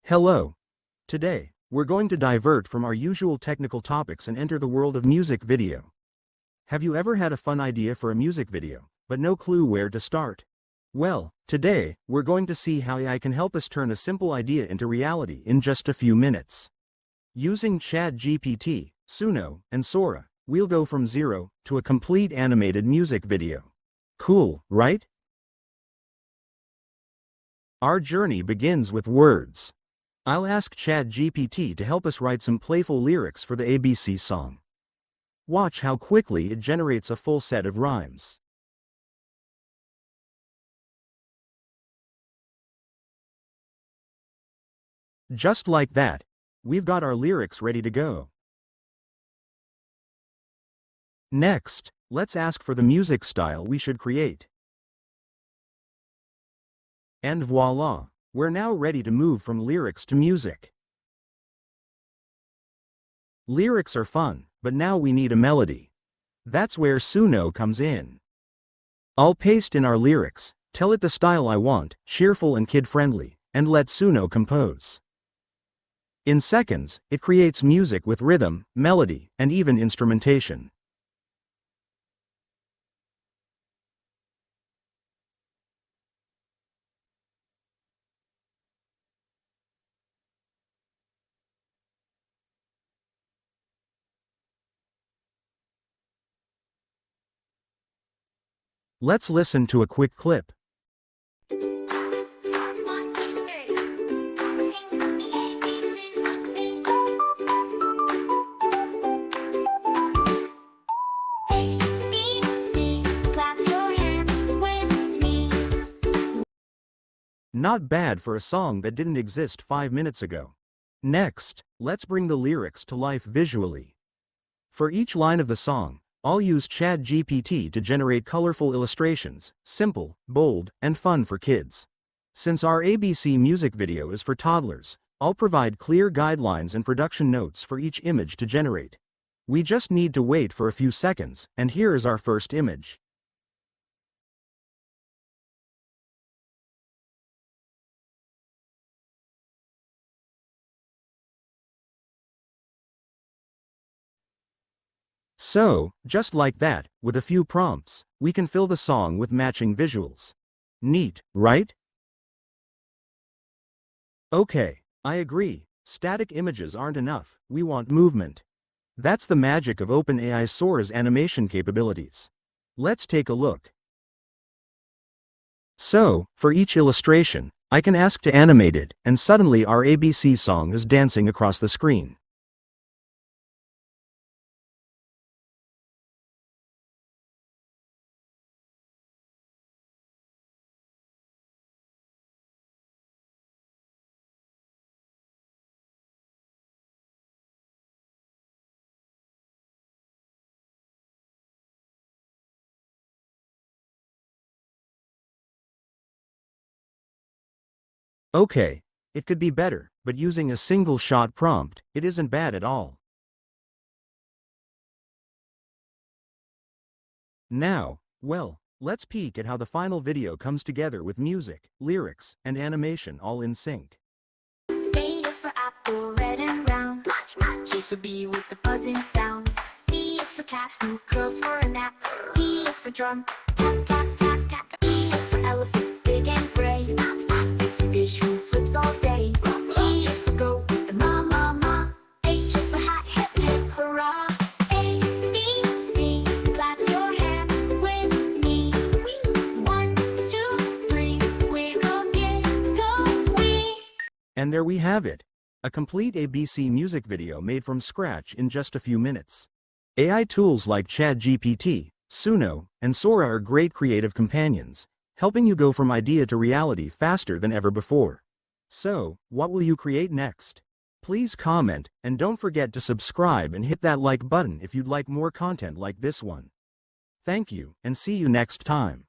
Hello. Today, we're going to divert from our usual technical topics and enter the world of music video. Have you ever had a fun idea for a music video, but no clue where to start? Well, today, we're going to see how AI can help us turn a simple idea into reality in just a few minutes. Using ChatGPT, Suno, and Sora, we'll go from zero to a complete animated music video. Cool, right? Our journey begins with words. I'll ask ChatGPT to help us write some playful lyrics for the ABC song. Watch how quickly it generates a full set of rhymes. Just like that, we've got our lyrics ready to go. Next, let's ask for the music style we should create. And voila! We're now ready to move from lyrics to music. Lyrics are fun, but now we need a melody. That's where Suno comes in. I'll paste in our lyrics, tell it the style I want, cheerful and kid-friendly, and let Suno compose. In seconds, it creates music with rhythm, melody, and even instrumentation. Let's listen to a quick clip. Not bad for a song that didn't exist 5 minutes ago. Next, let's bring the lyrics to life visually. For each line of the song, I'll use ChatGPT to generate colorful illustrations, simple, bold, and fun for kids. Since our ABC music video is for toddlers, I'll provide clear guidelines and production notes for each image to generate. We just need to wait for a few seconds, and here is our first image. So, just like that, with a few prompts, we can fill the song with matching visuals. Neat, right? Okay, I agree. Static images aren't enough, we want movement. That's the magic of OpenAI Sora's animation capabilities. Let's take a look. So, for each illustration, I can ask to animate it, and suddenly our ABC song is dancing across the screen. Okay, it could be better, but using a single-shot prompt, it isn't bad at all. Now, well, let's peek at how the final video comes together with music, lyrics, and animation all in sync. A is for apple, red and round. G is for bee with the buzzing sounds. C is for cat who curls for a nap. D is for drum, tap tap tap tap. E is for elephant, big and gray. F is for fish who flips all day. G is for goat, the ma ma ma. H is for hat, hip hip hurrah. A B C, clap your hands with me. 1 2 3, wiggle giggle wee. And there we have it. A complete ABC music video made from scratch in just a few minutes. AI tools like ChatGPT, Suno, and Sora are great creative companions, helping you go from idea to reality faster than ever before. So, what will you create next? Please comment, and don't forget to subscribe and hit that like button if you'd like more content like this one. Thank you, and see you next time.